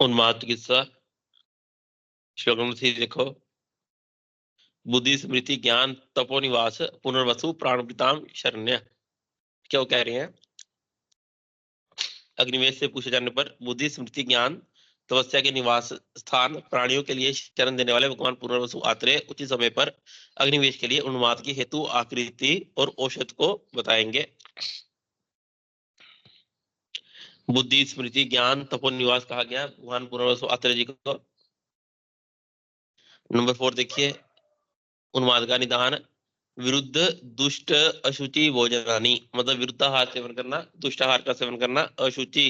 उन्माद चिकित्सा श्लोक नंबर 3 देखो। बुद्धि स्मृति ज्ञान तपोनिवास पुनर्वसु प्राणपिताम शरण्य। क्या वो कह रहे हैं? अग्निवेश से पूछे जाने पर बुद्धि स्मृति ज्ञान तपस्या के निवास स्थान प्राणियों के लिए शरण देने वाले भगवान पुनर्वसु आत्रेय उचित समय पर अग्निवेश के लिए उन्माद की हेतु आकृति और औषध को बताएंगे। बुद्धि स्मृति ज्ञान तपोनिवास कहा गया भगवान पुनर्वसु आत्रेय जी को। नंबर 4 देखिए, उन्माद का निदान विरुद्ध दुष्ट अशुचि भोजनानी, मतलब विरुद्ध आहार सेवन करना, दुष्ट आहार का सेवन करना, अशुचि,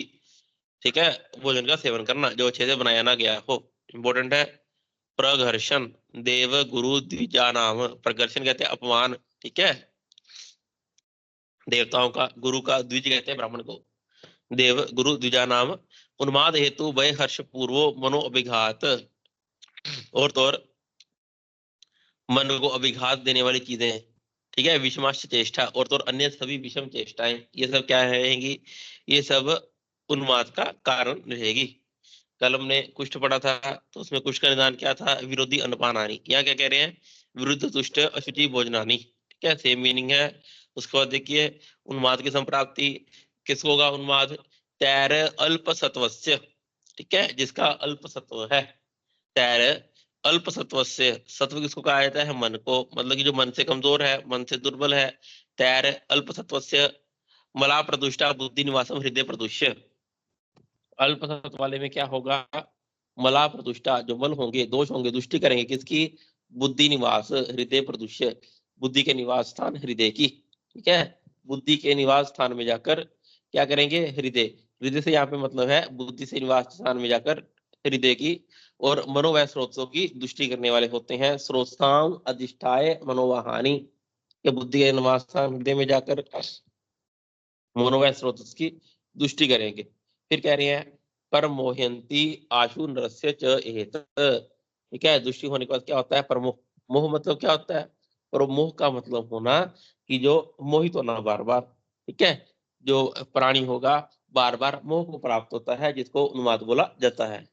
ठीक है, भोजन का सेवन करना जो अच्छे से बनाया ना गया हो। इंपॉर्टेंट है। प्रघर्षण देव गुरु द्विजा नाम, प्रघर्षण कहते हैं अपमान, ठीक है, देवताओं का, गुरु का, द्विज कहते हैं ब्राह्मण को, देव गुरु द्विजा नाम उन्माद हेतु भय हर्ष पूर्वो मनो अभिघात, और तो और मन को अभिघात देने वाली चीजें, ठीक है, विषमाश्च चेष्टा, और तो और अन्य सभी विषम चेष्टाएं, ये सब क्या रहेंगी? ये सब उन्माद का कारण रहेगी। कल हमने कुष्ठ पढ़ा था, तो उसमें कुष्ठ का निदान क्या था? विरोधी अन्नपानानि। यहाँ क्या कह रहे हैं? विरुद्ध दुष्ट अशुचि भोजनानि, ठीक है, सेम मीनिंग है। उसके बाद देखिए, उन्माद की संप्राप्ति किसको होगा? उन्माद तैर अल्प सत्वस्य, ठीक है, जिसका अल्प सत्व है। तैर अल्प सत्व से, सत्व किसको कहा जाता है? मन को, मतलब कि जो मन से कमजोर है, मन से दुर्बल है। तैर अल्प सत्व से मला प्रदुष्टा बुद्धि निवासम हृदय प्रदुष्य। अल्प सत्व वाले में क्या होगा? मला प्रदुष्टा, जो मल होंगे, दोष होंगे, दुष्टि करेंगे किसकी? बुद्धि निवास हृदय प्रदुष्य, बुद्धि के निवास स्थान हृदय की, ठीक है, बुद्धि के निवास स्थान में जाकर क्या करेंगे? हृदय, हृदय से यहाँ पे मतलब है बुद्धि से निवास स्थान में जाकर हृदय की और मनोवय स्रोतों की दुष्टि करने वाले होते हैं। स्रोतांग अधिष्ठाय मनोवाहानी, के बुद्धि के निवास स्थान हृदय में जाकर मनोवय स्रोत की दुष्टि करेंगे। फिर कह रहे हैं पर मोहयंती आशु नरस्य च एत, ठीक है, दुष्टि होने के बाद क्या होता है? परमोह। मोह मतलब क्या होता है? परमोह का मतलब होना कि जो मोहित होना बार बार, ठीक है, जो प्राणी होगा बार बार मोह को प्राप्त होता है, जिसको उन्माद बोला जाता है।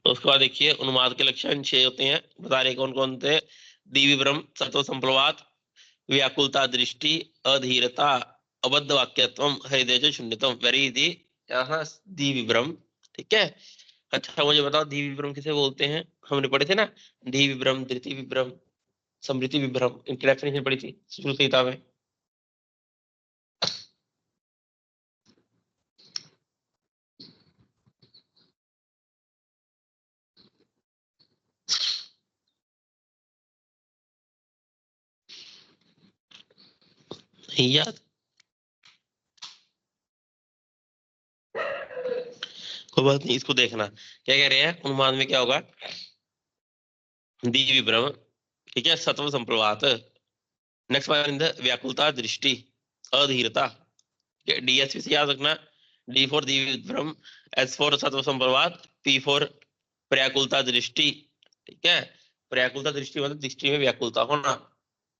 उसके बाद देखिए, उन्माद के लक्षण 6 होते हैं, बता रहे कौन कौन थे? दिविभ्रम, सत्व संप्लवात, व्याकुलता दृष्टि, अधीरता, अबद्ध वाक्यत्व, हृदय शून्यतम। Very easy. यहाँ दिविभ्रम, ठीक है। अच्छा मुझे बताओ, दिविभ्रम किसे बोलते हैं? हमने पढ़े थे ना, धी विभ्रम, धृति विभ्रम, समृति विभ्रम, इनकी डेफिनेशन पढ़ी थी शुरू की किताब में। नहीं याद? कोई बात नहीं, इसको देखना क्या कह रहे हैं। उन्माद में क्या होगा? दी विभ्रम, ठीक है, सत्व संप्रवात, नेक्स्ट वन व्याकुलता दृष्टि, अधीरता, डीएसपी से याद रखना। डी फॉर दी विभ्रम, एस फॉर सत्व संप्रवात, पी फॉर व्याकुलता दृष्टि, ठीक है, व्याकुलता दृष्टि मतलब दृष्टि में व्याकुलता होना,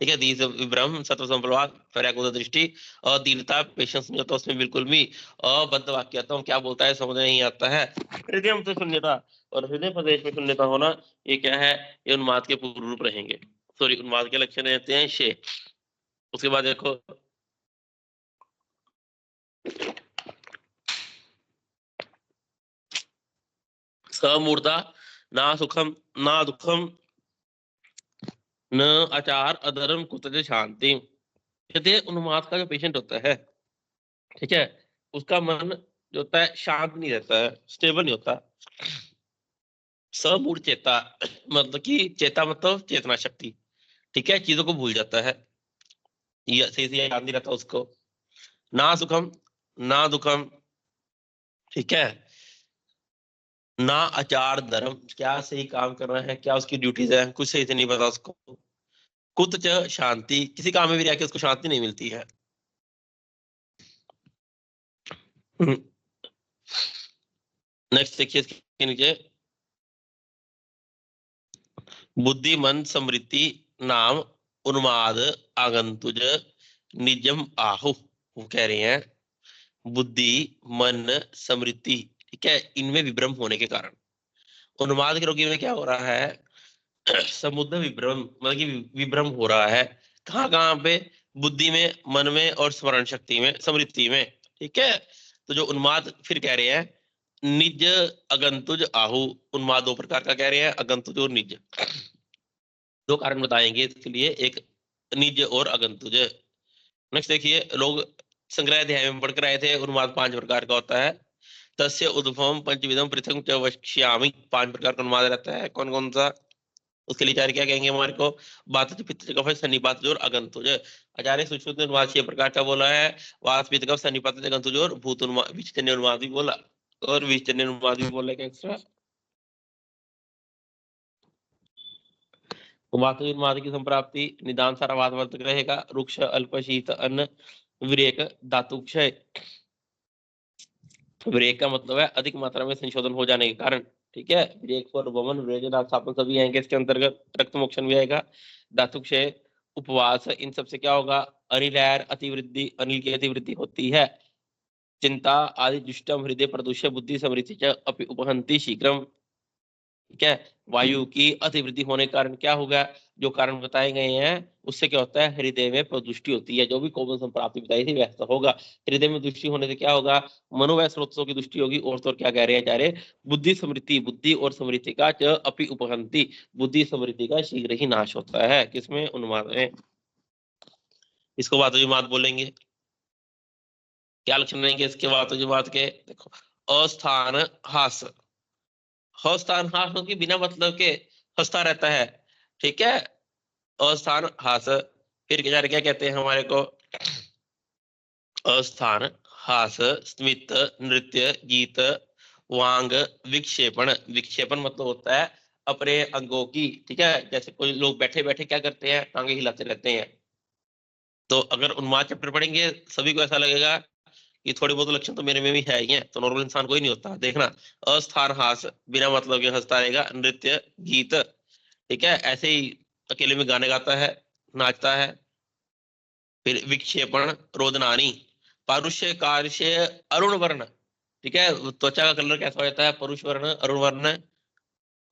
ठीक है, दी विभ्रम, सत्व संप्रवात, व्याकुलता दृष्टि, अधीरता, पेशेंस नहीं होता उसमें बिल्कुल भी, अबद्ध वाक्यता, क्या बोलता है समझ नहीं आता है, हृदय में शून्यता, और हृदय प्रदेश में शून्यता होना, ये क्या है? ये उन्माद के पूर्व रूप रहेंगे, सॉरी उन्माद के लक्षण रहते हैं 6। उसके बाद देखो, समूर्धा ना सुखम ना दुखम न आचार अधर्म कुतज शांति। कहते हैं उन्माद का जो पेशेंट होता है, ठीक है, उसका मन जो होता है शांत नहीं रहता है, स्टेबल नहीं होता। समूढ़ चेता मतलब कि चेता मतलब चेतना शक्ति, ठीक है, चीजों को भूल जाता है, ये सही से याद नहीं रहता उसको। ना सुखम ना दुखम, ठीक है, ना आचार धर्म, क्या सही काम करना है, क्या उसकी ड्यूटीज है, कुछ सही से नहीं पता उसको। कुत च शांति, किसी काम में भी रह के उसको शांति नहीं मिलती है। नेक्स्ट देखिए इसके नीचे, बुद्धि मन समृद्धि नाम उन्माद आगंतुज निजम आहु, वो कह रहे हैं बुद्धि, मन, समृद्धि, ठीक है, इनमें विभ्रम होने के कारण। उन्माद के रोगी में क्या हो रहा है? समुद्र विभ्रम, मतलब कि विभ्रम हो रहा है। कहाँ कहाँ पे? बुद्धि में, मन में और स्मरण शक्ति में, समृद्धि में, ठीक है। तो जो उन्माद फिर कह रहे हैं निज अगंतुज आहु। उन्माद दो प्रकार का कह रहे हैं, अगंतुज और निज। दो कारण बताएंगे इसके लिए, एक निज और अगंतुज। नेक्स्ट देखिए, लोग संग्रह अध्याय में पढ़कर आए थे उन्माद 5 प्रकार का होता है। तस्य उद्भवम पंचविधम पृथक च वक्ष्यामि। 5 प्रकार का उन्माद रहता है, कौन कौन सा? उसके लिए आचार्य क्या कहेंगे हमारे को? बात पित्त कफ सन्निपात और अगंतुज। आचार्य सुश्रुत उन्माद 6 प्रकार का बोला है। वात पित्त कफ सन्निपात अगंतुज और भूत उन्माद, विचजन्य उन्माद भी बोला, और विचजन्य उन्माद भी बोला। एक्स्ट्रा वात उन्माद की संप्राप्ति निदान सारा वात वर्तक रहेगा। रुक्ष, अल्प, शीत, अन्न, विरेक, धातु क्षय। विरेक का मतलब है अधिक मात्रा में संशोधन हो जाने के कारण, ठीक है। विरेक और वमन, विरेक, स्थापन सभी आएंगे इसके अंतर्गत। रक्त मोक्षण भी आएगा। धातु क्षय, उपवास, इन सबसे क्या होगा? अनिलयर अतिवृद्धि, अनिल की अतिवृद्धि होती है। चिंता आदि दुष्टम हृदय प्रदूष्य बुद्धि समृद्धि च अपि उपहंति शीघ्रम, ठीक है। वायु की अतिवृद्धि होने के कारण क्या होगा? जो कारण बताए गए हैं उससे क्या होता है? हृदय में प्रदुष्टि होती है। जो भी कौमल संप्राप्ति बताई थी वैसा होगा। हृदय में दृष्टि होने से क्या होगा? मनोवय स्रोतों की दृष्टि होगी। और तो और क्या कह रहे हैं आचार्य? बुद्धि समृद्धि, बुद्धि और समृद्धि का च अपि उपहंति, बुद्धि समृद्धि का शीघ्र ही नाश होता है। किसमें? उन्माद में। इसको वातुजिमात बोलेंगे। क्या लक्षण रहेंगे इसके वातुजिमात के? देखो, अस्थान हास। हस्थान हास की बिना मतलब के हंसता रहता है, ठीक है। अस्थान हास। फिर क्या कहते हैं हमारे को? अस्थान हास, स्मित, नृत्य, गीत, वांग, विक्षेपण। विक्षेपण मतलब होता है अपने अंगों की, ठीक है। जैसे कोई लोग बैठे बैठे क्या करते हैं? टांगे हिलाते रहते हैं। तो अगर उन्माद चैप्टर पढ़ेंगे सभी को ऐसा लगेगा कि थोड़े बहुत लक्षण तो मेरे में भी है ही है, तो नॉर्मल इंसान कोई नहीं होता। देखना, अस्थान हास, बिना मतलब के हंसता रहेगा। नृत्य, गीत, ठीक है, ऐसे ही अकेले में गाने गाता है, नाचता है। फिर विक्षेपण, रोदनानी, पारुष्य, कार्य, अरुण वर्ण, ठीक है। त्वचा का कलर कैसा हो जाता है? परुष वर्ण, अरुण वर्ण।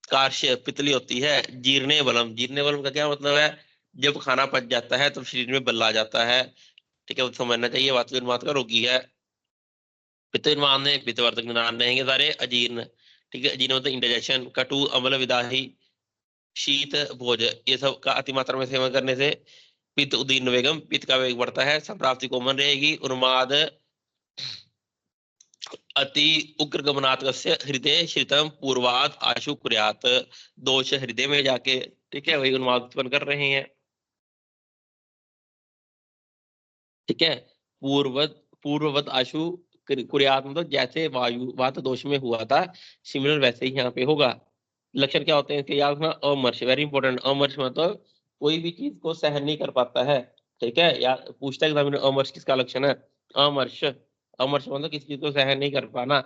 कार्य, पितली होती है। जीर्णे बलम, जीर्णे बलम का क्या मतलब है? जब खाना पच जाता है तो शरीर में बल आ जाता है, ठीक है। समझना चाहिए वातुविन्माद का रोगी है। पित्तविन्माद में पित्तवर्धक निदान रहेंगे सारे। अजीर्ण, ठीक है, अजीर्ण मतलब इंडाइजेशन। कटु, अम्ल, विदाही, शीत, भोज, ये सब का अतिमात्रा में सेवन करने से पित्त उदीर्ण वेगम, पित्त का वेग बढ़ता है। संप्राप्ति कोमल रहेगी। उन्माद अति उग्र गमनात्मक हृदय श्रितम पूर्वात आशु कुर्यात। दोष हृदय में जाके, ठीक है, वही उन्माद उत्पन्न कर रहे हैं, ठीक है। पूर्ववत आशु कुर्यात मतलब जैसे वायु वात दोष में हुआ था, सिमिलर वैसे ही यहाँ पे होगा। लक्षण क्या होते हैं इसके? याद रखना, अमर्ष, वेरी इंपॉर्टेंट। अमर्ष मतलब कोई भी चीज को सहन नहीं कर पाता है, ठीक है। या पूछता है एग्जामिनर, अमर्ष किसका लक्षण है? अमर्ष। अमर्ष मतलब किसी चीज को सहन नहीं कर पाना।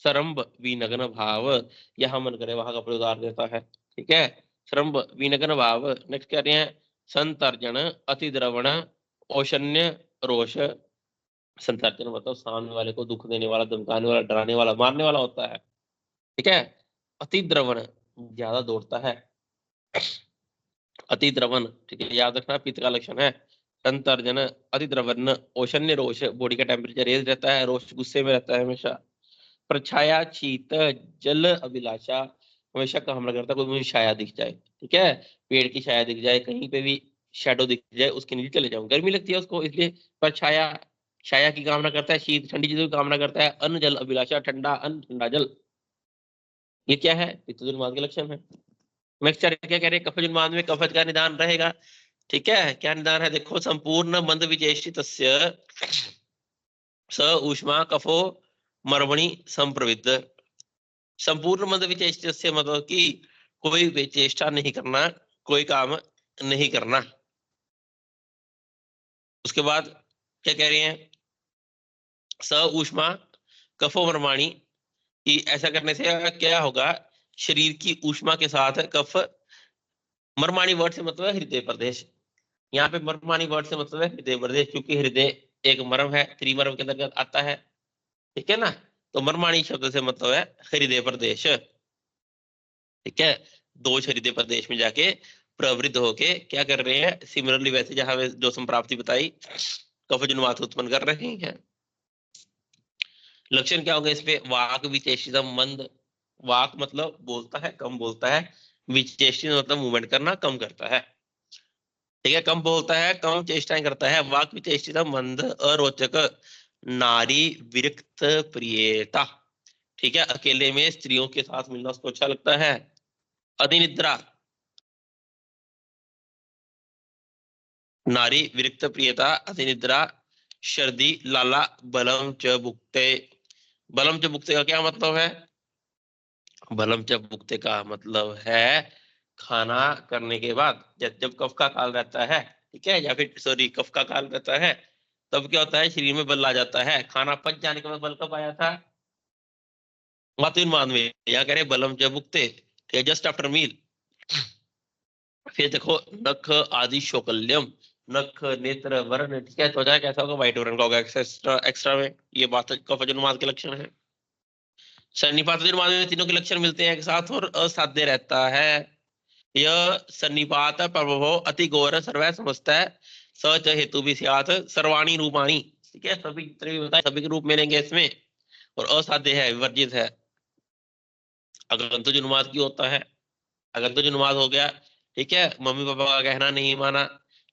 सरम्ब विनग्न भाव, यहाँ मन करे वहां का प्रयोग देता है, ठीक है। सरम्ब विनग्न भाव। नेक्स्ट कह रहे हैं संतर्जन, अतिद्रवण, औषन्य, रोष। संतर्जन मतलब सामने वाले को दुख देने वाला, धमकाने वाला, डराने वाला, मारने वाला होता है, ठीक है। अतिद्रवण, ज्यादा दौड़ता है। अतिद्रवन, ठीक है, याद रखना पित्त का लक्षण है। संतर्जन, अतिद्रवन, औषन्य, रोष, बॉडी का टेम्परेचर रेज रहता है, रोष गुस्से में रहता है हमेशा। प्रछाया, शीत, जल अभिलाषा, हमेशा कामना करता है कोई मुझे छाया दिख जाए, ठीक है। पेड़ की छाया दिख जाए, कहीं पे भी शेडो दिख जाए, उसके नीचे चले जाऊं। गर्मी लगती है उसको, इसलिए परछाया, छाया की कामना करता है। शीत, ठंडी चीजों की कामना करता है। अन्न जल अभिलाषा, ठंडा अन्न, ठंडा जल, ये क्या है? पित्तजन्माद के लक्षण है। नेक्स्ट क्या कह रहे हैं? कफजुन्माद में कफज का निदान रहेगा, ठीक है। क्या निदान है? देखो, संपूर्ण मंद विचेषित स ऊष्मा कफो मर्मणि संप्रविद्ध। संपूर्ण मंद विचेष्ट से मतलब कि कोई विचेष्टा नहीं करना, कोई काम नहीं करना। उसके बाद क्या कह रहे हैं? स ऊष्मा कफो मर्माणी, कि ऐसा करने से क्या होगा? शरीर की ऊष्मा के साथ कफ, मर्माणी वर्ड से मतलब है हृदय प्रदेश। यहाँ पे मर्माणी वर्ड से मतलब है हृदय प्रदेश, क्योंकि हृदय एक मर्म है, त्रिमर्म के अंतर्गत आता है, ठीक है ना। तो मर्माणी शब्द से मतलब है खरीदे प्रदेश, ठीक है। दो खरीदे प्रदेश में जाके प्रवृत्त होके क्या कर रहे हैं, सिमिलरली वैसे जहां जो संप्राप्ति बताई कफजुन्माद उत्पन्न कर रहे हैं। लक्षण क्या होगा इसपे, वाक विचेषितम मंद, वाक मतलब बोलता है, कम बोलता है, विचेषित मतलब मूवमेंट करना, कम करता है, ठीक है, कम बोलता है, कम चेष्टाएं करता है। वाक विचेषितम मंद, अरोचक, नारी विरक्त प्रियता, ठीक है, अकेले में स्त्रियों के साथ मिलना उसको अच्छा लगता है। अधिनिद्रा, नारी विरक्त प्रियता, अधिनिद्रा, शर्दी, लाला, बलम च भुक्ते। बलम च भुक्ते का क्या मतलब है, बलम च भुक्ते का मतलब है खाना करने के बाद, जब जब कफ का काल रहता है, ठीक है, या फिर सॉरी कफ का काल रहता है, तब क्या होता है, शरीर में बल आ जाता है। खाना पच जाने के बाद बल कब आया था, मातृमान में, या कह रहे बलम च भुक्ते, जस्ट आफ्टर मील। फिर देखो नख आदि शोकल्यम, नख नेत्र वर्ण, ठीक है, त्वचा कैसा होगा, व्हाइट वर्ण का होगा एक्स्ट्रा एक्स्ट्रा में, ये बात कफजन्माद के लक्षण है। सन्निपात निर्माण में तीनों के लक्षण मिलते हैं एक साथ और असाध्य रहता है। यह सन्निपात प्रभव अति गौर सर्वै समझता है, सच हेतु भी सियात सर्वाणी रूपाणी, ठीक है, सभी जितने भी बताए सभी के रूप मिलेंगे इसमें, और असाध्य है, विवर्जित है। अगंतुज उन्माद की होता है, अगंतुज उन्माद हो गया, ठीक है, मम्मी पापा का कहना नहीं माना,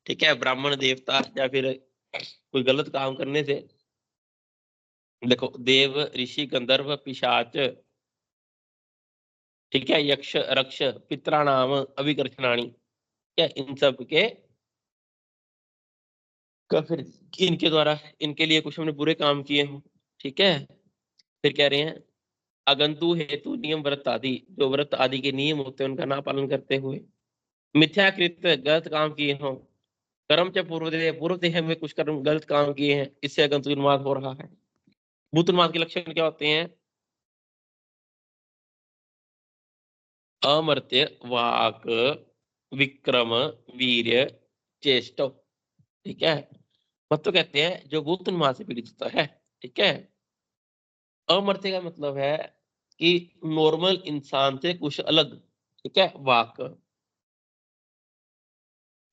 ठीक है, ब्राह्मण देवता या फिर कोई गलत काम करने से, देखो देव ऋषि गंधर्व पिशाच, ठीक है, यक्ष रक्ष पितराणाम अभिकर्षणाणी, क्या इन सब के का फिर इनके द्वारा इनके लिए कुछ हमने बुरे काम किए हों, ठीक है। फिर कह रहे हैं अगंतु हेतु नियम व्रत आदि, जो व्रत आदि के नियम होते हैं उनका ना पालन करते हुए, मिथ्याकृत गलत काम किए हों, कर्म च पूर्व देह में कुछ कर्म गलत काम किए हैं, इससे अगंतु उन्माद हो रहा है। भूत उन्माद के लक्षण क्या होते हैं, अमर्त्य, वाक, विक्रम, वीर्य, चेष्ट, ठीक है। मतलब कहते हैं जो भूत उन्माद से पीड़ित होता है, ठीक है, अमर्त्य का मतलब है कि नॉर्मल इंसान से कुछ अलग, ठीक है, वाक,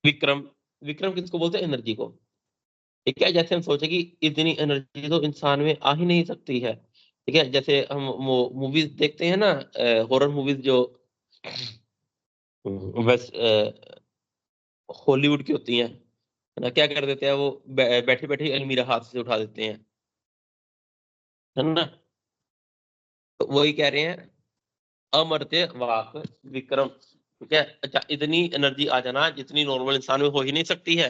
विक्रम, विक्रम किसको बोलते हैं, एनर्जी को, ठीक है, जैसे हम सोचे कि इतनी एनर्जी तो इंसान में आ ही नहीं सकती है, ठीक है, जैसे हम मूवीज देखते हैं ना, हॉरर मूवीज जो बस हॉलीवुड की होती हैं, है ना, क्या कर देते हैं वो बैठे बैठे अलमीरा हाथ से उठा देते हैं, है ना। तो वही कह रहे हैं अमर्त्य वाक विक्रम, ठीक है, अच्छा इतनी एनर्जी आ जाना जितनी नॉर्मल इंसान में हो ही नहीं सकती है,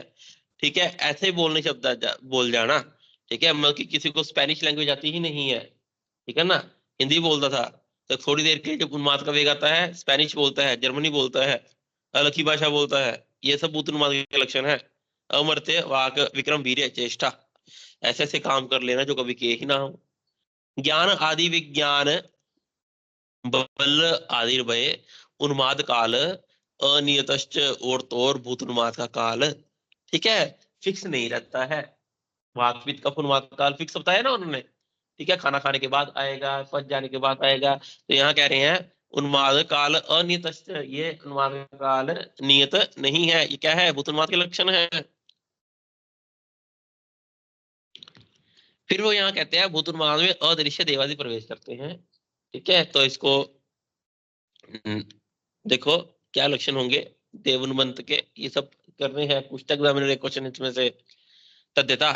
ठीक है, ऐसे ही बोलने शब्द बोल जाना, ठीक है, मतलब कि किसी को स्पेनिश लैंग्वेज आती ही नहीं है, ठीक है ना, हिंदी बोलता था, तो थोड़ी देर के लिए जब उन्माद का वेग आता है स्पेनिश बोलता है, जर्मनी बोलता है, अलग ही भाषा बोलता है, ये सब भूत उन्माद के लक्षण है। अमर्त्य वाक विक्रम वीर्य चेष्टा, ऐसे ऐसे काम कर लेना जो कभी किए ही ना हो। ज्ञान आदि विज्ञान बल आदि भय उन्माद काल अनियतश्च, और तो और भूत उन्माद का काल, ठीक है, फिक्स नहीं रहता है। वाकविद का उन्माद काल फिक्स बताया ना उन्होंने, ठीक है, खाना खाने के बाद आएगा, पच जाने के बाद आएगा, तो यहाँ कह रहे हैं उन्माद काल अनियतश्च, ये उन्माद काल नियत नहीं है, ये क्या है, भूत उन्माद के लक्षण है। फिर वो यहाँ कहते हैं भूत उन्माद में अदृश्य देवादि प्रवेश करते हैं, ठीक है, तो इसको देखो क्या लक्षण होंगे देवनुमंत के, ये सब करने हैं, पुस्तक एग्जामिनर एक क्वेश्चन इसमें से। तद्यथा,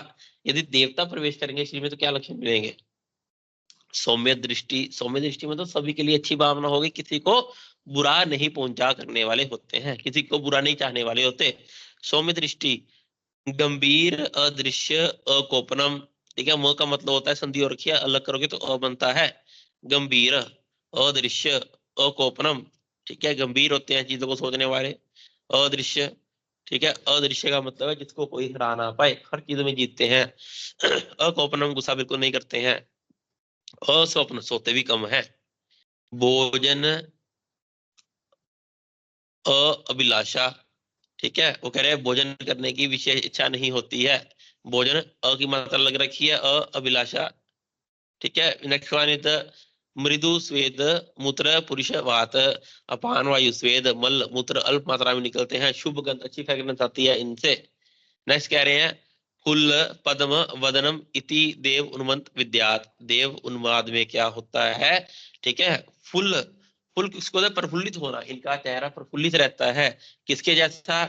यदि देवता प्रवेश करेंगे श्री में तो क्या लक्षण मिलेंगे, सौम्य दृष्टि, सौम्य दृष्टि मतलब सभी के लिए अच्छी भावना होगी, किसी को बुरा नहीं पहुंचा करने वाले होते हैं, किसी को बुरा नहीं चाहने वाले होते। सौम्य दृष्टि, गंभीर अदृश्य अकोपनम, ठीक है, म का मतलब होता है संधि और रखिए, अलग करोगे तो अ बनता है, गंभीर अदृश्य अकोपनम, ठीक है, गंभीर होते हैं चीजों को सोचने वाले, अदृश्य, ठीक है, अदृश्य का मतलब है जिसको कोई हरा ना पाए, हर चीज में जीतते हैं। अकोपनम गुस्सा बिल्कुल नहीं करते हैं। अस्वप्न सोते भी कम है। भोजन अभिलाषा, ठीक है, वो कह रहे हैं भोजन करने की विशेष इच्छा नहीं होती है, भोजन, अ की मात्रा लग रखी है, अभिलाषा। ठीक है, नेक्स्ट वन इज मृदु स्वेद मूत्र पुरुष वात, अपान वायु स्वेद मल मूत्र अल्प मात्रा में निकलते हैं, शुभ गंध अच्छी फ्रेग्रेंस आती है इनसे। नेक्स्ट कह रहे हैं फुल पद्म वदनम इति देव उन्मंत विद्यात, देव उन्माद में क्या होता है? ठीक है, फुल, फुल किसको होता है? प्रफुल्लित होना, इनका चेहरा प्रफुल्लित रहता है, किसके जैसा?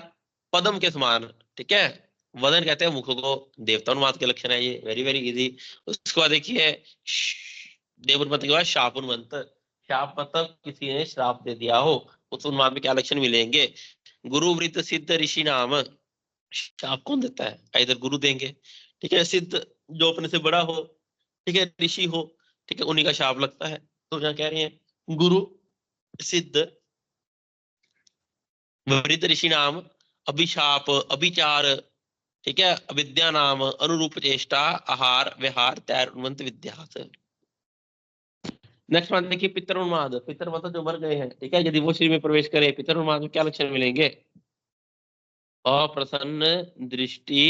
पद्म के समान। ठीक है, वदन कहते हैं मुख को, देवता उन्माद के लक्षण है ये, वेरी वेरी इजी। उसके बाद देखिए देव उन्मत्त के बाद शाप उन्मत्त, शाप मतलब किसी ने श्राप दे दिया हो, उस उन्माद में क्या लक्षण मिलेंगे? गुरु वृत्त सिद्ध ऋषि नाम, शाप कौन देता है? इधर गुरु देंगे। ठीक है, सिद्ध जो अपने से बड़ा हो, ठीक है, ऋषि हो, ठीक है, उन्हीं का शाप लगता है। तो यहाँ कह रहे हैं गुरु सिद्ध वृद्ध ऋषि नाम अभिशाप अभिचार, ठीक है, अविद्या नाम अनुरूप चेष्टा आहार व्यवहार तैर उन्मंत विद्यात। नेक्स्ट मान देखिए पितर उन्माद, पितर मतलब जो मर गए हैं, ठीक है, यदि वो शरीर में प्रवेश करे, पितर उन्माद में क्या लक्षण मिलेंगे? अप्रसन्न दृष्टि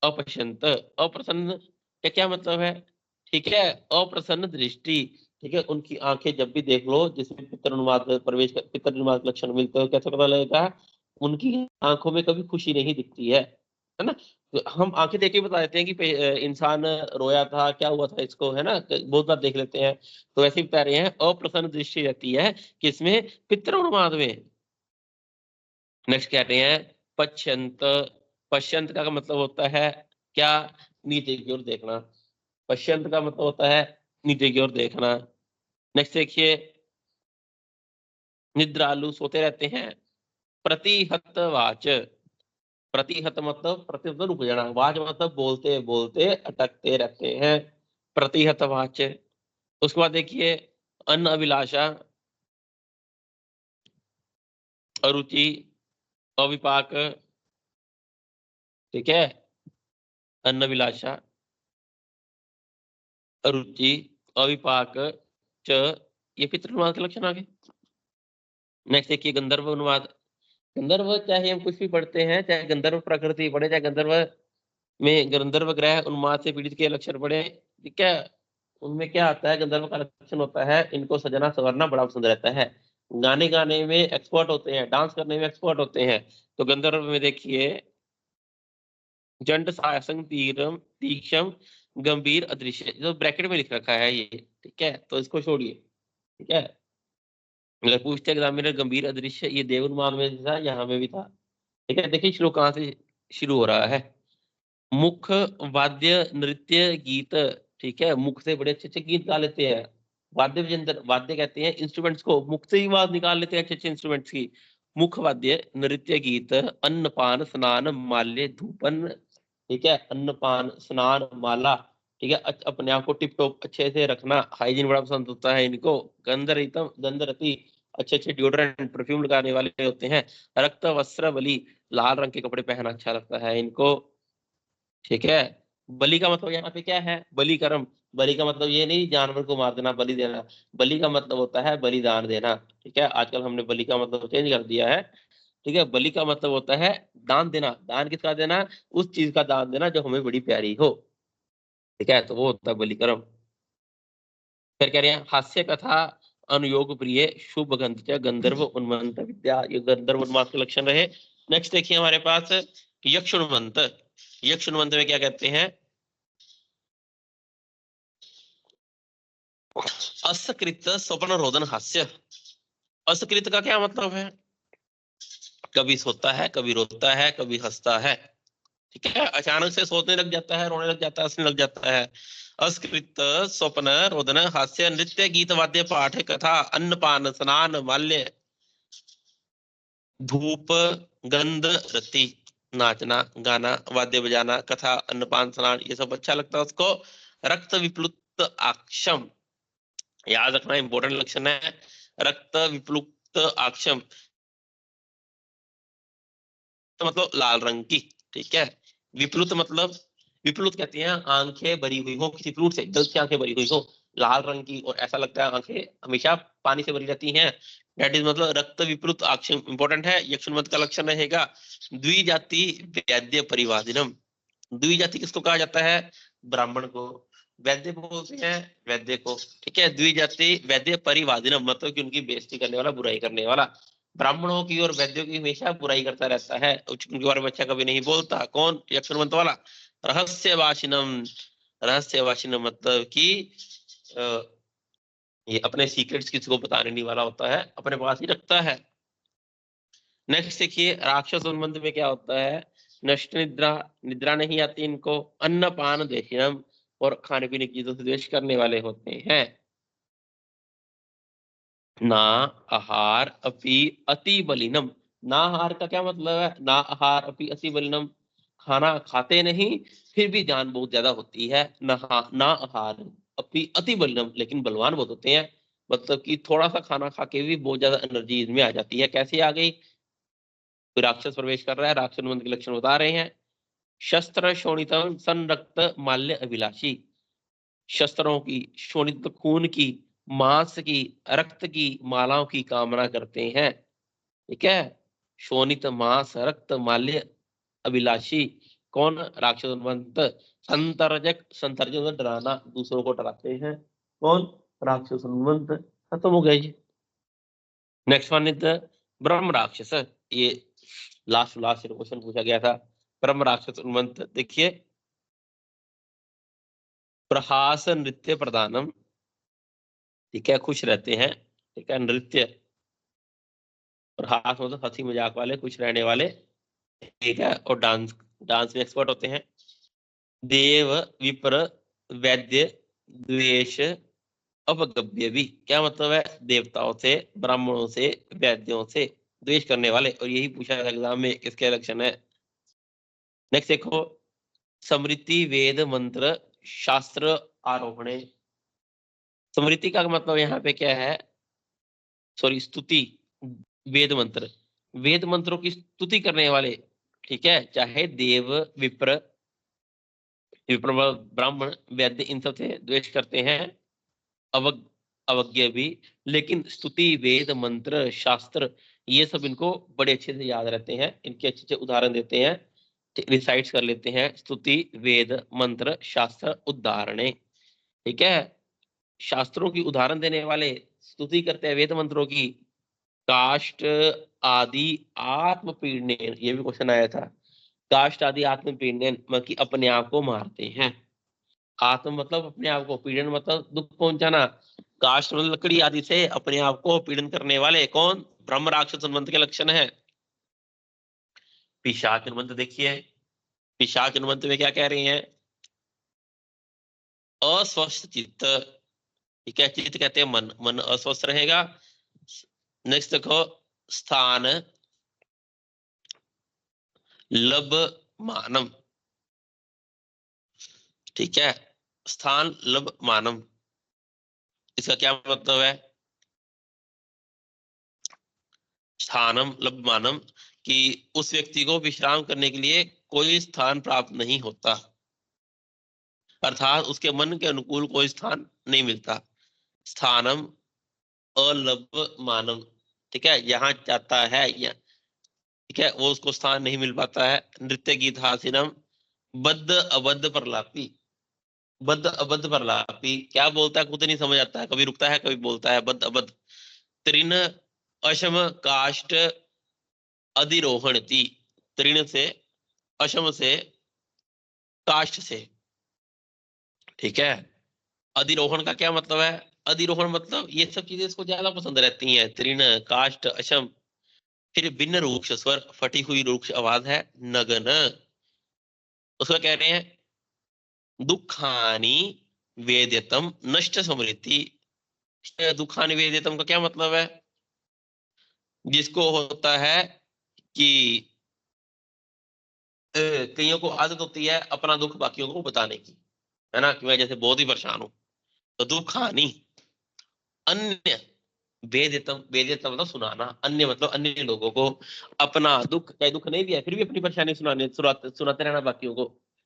अपश्यंत, अप्रसन्न का क्या मतलब है? ठीक है, अप्रसन्न दृष्टि, ठीक है, उनकी आंखें जब भी देख लो जिसमें पितर उन्माद प्रवेश पितर उन्माद के लक्षण मिलते हो, कैसे पता लगेगा? उनकी आंखों में कभी खुशी नहीं दिखती है ना? तो हम आंखें देख के बता देते हैं कि इंसान रोया था, क्या हुआ था इसको, है ना, बहुत बार देख लेते हैं। तो वैसे ही बता रहे हैं अप्रसन्न दृष्टि रहती है किसमें? पितर उन्माद में। नेक्स्ट कह रहे हैं पश्यंत, पश्यंत का मतलब होता है क्या? नीचे की ओर देखना, पश्यंत का मतलब होता है नीचे की ओर देखना। नेक्स्ट देखिए निद्रालु, सोते रहते हैं। प्रतिहत वाच, प्रतिहत मतलब प्रति मतलब रुक जाना, वाच मतलब बोलते बोलते अटकते रहते हैं, प्रतिहत वाच। उसके बाद देखिए अन्न अभिलाषा, अरुचि, अविपाक, ठीक है, अन्न अभिलाषा अरुचि अविपाक च, ये पितृनुवाद के लक्षण आ गए। नेक्स्ट देखिए गंधर्व अनुवाद, गंधर्व चाहे हम कुछ भी पढ़ते हैं, चाहे गंधर्व प्रकृति पढ़े, चाहे गंधर्व में गंधर्व ग्रह उन्माद से पीड़ित के लक्षण पढ़े, ठीक है, उनमें क्या आता है? गंधर्व का लक्षण होता है इनको सजना संवरना बड़ा पसंद रहता है, गाने गाने में एक्सपर्ट होते हैं, डांस करने में एक्सपर्ट होते हैं। तो गंधर्व में देखिए जंड सासंग तीरम तीक्षम गंभीर अदृश्य, जो ब्रैकेट में लिख रखा है ये, ठीक है, तो इसको छोड़िए। ठीक है, अगर पूछते एग्जामिनर गंभीर अदृश्य, ये देव उन्माद में था, यहाँ में भी था। ठीक है, देखिए श्लोक कहाँ से शुरू हो रहा है? मुख वाद्य नृत्य गीत, ठीक है, मुख से बड़े अच्छे अच्छे गीत गा लेते हैं, वाद्य विजेंद्र, वाद्य कहते हैं इंस्ट्रूमेंट्स को, मुख से ही आवाज निकाल लेते हैं अच्छे अच्छे इंस्ट्रूमेंट्स की। मुख वाद्य नृत्य गीत अन्नपान स्नान माल्य धूपन, ठीक है, अन्नपान स्नान माला, ठीक है, अपने आप को टिप टॉप अच्छे से रखना, हाइजीन बड़ा पसंद होता है इनको। गंधरहितम गंधरति, अच्छे अच्छे डिओड्रेंट परफ्यूम लगाने वाले होते हैं। रक्त वस्त्र बलि, लाल रंग के कपड़े पहनना अच्छा लगता है इनको। ठीक है, बलि का मतलब यहाँ पे क्या है? बलि कर्म, बलि का मतलब ये नहीं जानवर को मार देना, बलि देना, बलि का मतलब होता है बलिदान देना। ठीक है, आजकल हमने बलि का मतलब चेंज कर दिया है। ठीक है, बलि का मतलब होता है दान देना, दान किसका देना? उस चीज का दान देना जो हमें बड़ी प्यारी हो। ठीक है, तो वो होता है बलि कर्म। फिर कह रहे हैं हास्य कथा अनुयोग प्रिय शुभ गंध गंधर्व उन्मंत विद्या, ये गंधर्व उन्माद के लक्षण रहे। नेक्स्ट देखिए हमारे पास यक्ष उन्मंत, यक्ष उन्मंत में क्या कहते हैं? असकृत स्वप्न रोदन हास्य, असकृत का क्या मतलब है? कभी सोता है, कभी रोता है, कभी हंसता है। ठीक है, अचानक से सोने लग जाता है, रोने लग जाता है, हंसने लग जाता है। असकृत स्वप्न रोदन हास्य नृत्य गीत वाद्य पाठ कथा अन्नपान स्नान माल्य धूप गंध रति, नाचना गाना वाद्य बजाना कथा अन्नपान स्नान, ये सब अच्छा लगता है उसको। रक्त विप्लुत आक्षम, याद रखना इंपॉर्टेंट लक्षण है, रक्त विप्लुत आक्षम तो मतलब लाल रंग की। ठीक है, विप्लुत मतलब, विप्लुत कहते हैं आंखें भरी हुई हो, किसी फ्लूट से जल से आंखें भरी हुई हो, लाल रंग की, और ऐसा लगता है आंखें हमेशा पानी से भरी रहती हैं, दैट इज मतलब रक्त विप्लुत आक्षम इंपॉर्टेंट है। यक्षुन्मत का लक्षण रहेगा द्विजाति वैद्य परिवादिनम, द्विजाति किसको कहा जाता है? ब्राह्मण को। वैद्य बोलते हैं वैद्य को, ठीक है। द्विजाति वैद्य परिवादिनम, मतलब कि उनकी बेइज्जती करने वाला, बुराई करने वाला। ब्राह्मणों की और वैद्यों की हमेशा बुराई करता रहता है, उनके बारे में अच्छा कभी नहीं बोलता। कौन? यक्षरमंत वाला। रहस्यवासिनम, रहस्यवासिनम मतलब कि ये अपने सीक्रेट्स किसी को बताने नहीं वाला होता है, अपने पास ही रखता है। नेक्स्ट देखिए, राक्षस संबंध में क्या होता है? नष्ट निद्रा, निद्रा नहीं आती इनको। अन्नपान देशिनम, और खाने पीने की चीजों से द्वेष करने वाले होते हैं। ना आहार अपि अति बलिनम, ना आहार का क्या मतलब है? ना आहार अपि अति बलिनम, खाना खाते नहीं फिर भी जान बहुत ज्यादा होती है। ना आहार अपि अति बलिनम, लेकिन बलवान बहुत होते हैं। मतलब कि थोड़ा सा खाना खा के भी बहुत ज्यादा एनर्जी इनमें आ जाती है। कैसे आ गई? कोई राक्षस प्रवेश कर रहा है, राक्षस मंत्र के लक्षण बता रहे हैं। शस्त्र शोणितम संरक्त माल्य अभिलाषी, शस्त्रों की, शोणित खून की, मांस की, रक्त की मालाओं की कामना करते हैं। ठीक है। शोणित मांस रक्त माल्य अभिलाषी कौन? राक्षसवंत। संतर्जक, संतर्जक मतलब डराना, दूसरों को डराते हैं। कौन? राक्षसवंत। खत्म हो गए जी। नेक्स्ट वन इज ब्रह्म राक्षस। ये लास्ट लास्ट क्वेश्चन पूछा गया था। ब्रह्म राक्षस उन्मंत देखिए, प्रहास नृत्य प्रधानम, ठीक है, खुश रहते हैं। ठीक है, नृत्य, प्रहास मतलब हंसी मजाक वाले, खुश रहने वाले। ठीक है, और डांस, डांस में एक्सपर्ट होते हैं। देव विप्र वैद्य द्वेष अपगव्य भी, क्या मतलब है? देवताओं से, ब्राह्मणों से, वैद्यों से द्वेष करने वाले। और यही पूछा एग्जाम में, किसके लक्षण है? नेक्स्ट देखो, स्मृति वेद मंत्र शास्त्र आरोहणे। स्मृति का मतलब यहाँ पे क्या है? सॉरी, स्तुति। वेद मंत्र, वेद मंत्रों की स्तुति करने वाले। ठीक है, चाहे देव विप्र, विप्र ब्राह्मण वैद्य, इन सब से द्वेष करते हैं। अवग अवज्ञ भी। लेकिन स्तुति वेद मंत्र शास्त्र ये सब इनको बड़े अच्छे से याद रहते हैं, इनके अच्छे अच्छे उदाहरण देते हैं, रिसाइट्स कर लेते हैं। स्तुति वेद मंत्र शास्त्र उदाहरणे, ठीक है। शास्त्रों की उदाहरण देने वाले स्तुति करते हैं वेद मंत्रों की। काष्ट आदि आत्मपीड़ने, ये भी क्वेश्चन आया था। काष्ट आदि आत्मपीड़ने मतलब कि अपने आप को मारते हैं। आत्म मतलब अपने आप को, पीड़न मतलब दुख पहुंचाना। काष्ट मतलब लकड़ी आदि से अपने आप को पीड़न करने वाले। कौन? ब्रह्म राक्षस उन्मंत के लक्षण है। पिशाच उन्मंत देखिए, पिशाच उन्मंत में क्या कह रहे हैं? अस्वस्थ चित्त, ठीक है, चित्त कहते हैं मन, मन अस्वस्थ रहेगा। नेक्स्ट देखो, स्थान लब मानम, ठीक है, स्थान लब मानम, इसका क्या मतलब है? स्थानम लब मानम, कि उस व्यक्ति को विश्राम करने के लिए कोई स्थान प्राप्त नहीं होता, अर्थात उसके मन के अनुकूल कोई स्थान नहीं मिलता। स्थानम अलभ मानम, ठीक है, यहाँ जाता है या, ठीक है, वो उसको स्थान नहीं मिल पाता है। नृत्य गीत हासिनम बद्ध अबद्ध प्रलापी, बद्ध अबद्ध प्रलापी क्या बोलता है खुद नहीं समझ आता है, कभी रुकता है कभी बोलता है। बद्ध अबद्ध। तृण अशम काष्ट अधिरोहण थी, तृण से, अशम से, काष्ट से, ठीक है। अधिरोहण का क्या मतलब है? अधिरोहण मतलब ये सब चीजें इसको ज्यादा पसंद रहती हैं। तृण काष्ट अशम, फिर भिन्न रूक्ष स्वर, फटी हुई रूक्ष आवाज है नगन, उसका कह रहे हैं दुखानी वेद्यतम नष्ट समृद्धि। दुखानी वेद्यतम का क्या मतलब है? जिसको होता है कि कईयों को आदत होती है अपना दुख बाकियों को बताने की, है ना, कि मैं जैसे बहुत ही परेशान हूं, तो दुखानी। अन्य वेद्यतम, वेद्यतम मतलब सुनाना, अन्य मतलब अन्य लोगों को अपना दुख, चाहे दुख नहीं भी है फिर भी अपनी परेशानी सुनाते रहना बाकियों को।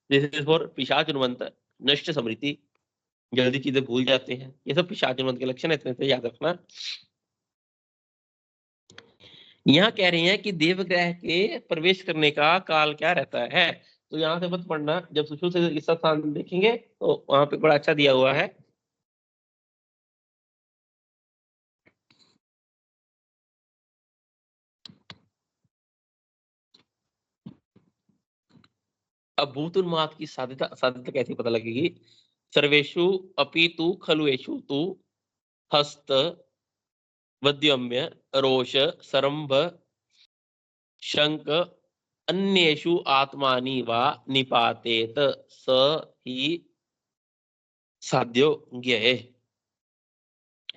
दिस इज फॉर पिशाच उन्मंत। नष्ट स्मृति, जल्दी चीजें भूल जाते हैं, ये सब पिशाच उन्मंत के लक्षण है, इतने से याद रखना। यहाँ कह रहे हैं कि देवग्रह के प्रवेश करने का काल क्या रहता है? तो यहाँ से मत पढ़ना, जब सुषु से इसका स्थान देखेंगे तो वहां पे बड़ा अच्छा दिया हुआ है। अब भूत उन्माद की साध्यता साध्यता कैसे पता लगेगी? सर्वेषु अपि तु खलुषु तु हस्त वद्यम्य रोष सरंभ शंक अन्येषु आत्मानि वा निपातेत स ही साध्यो ज्ञेय।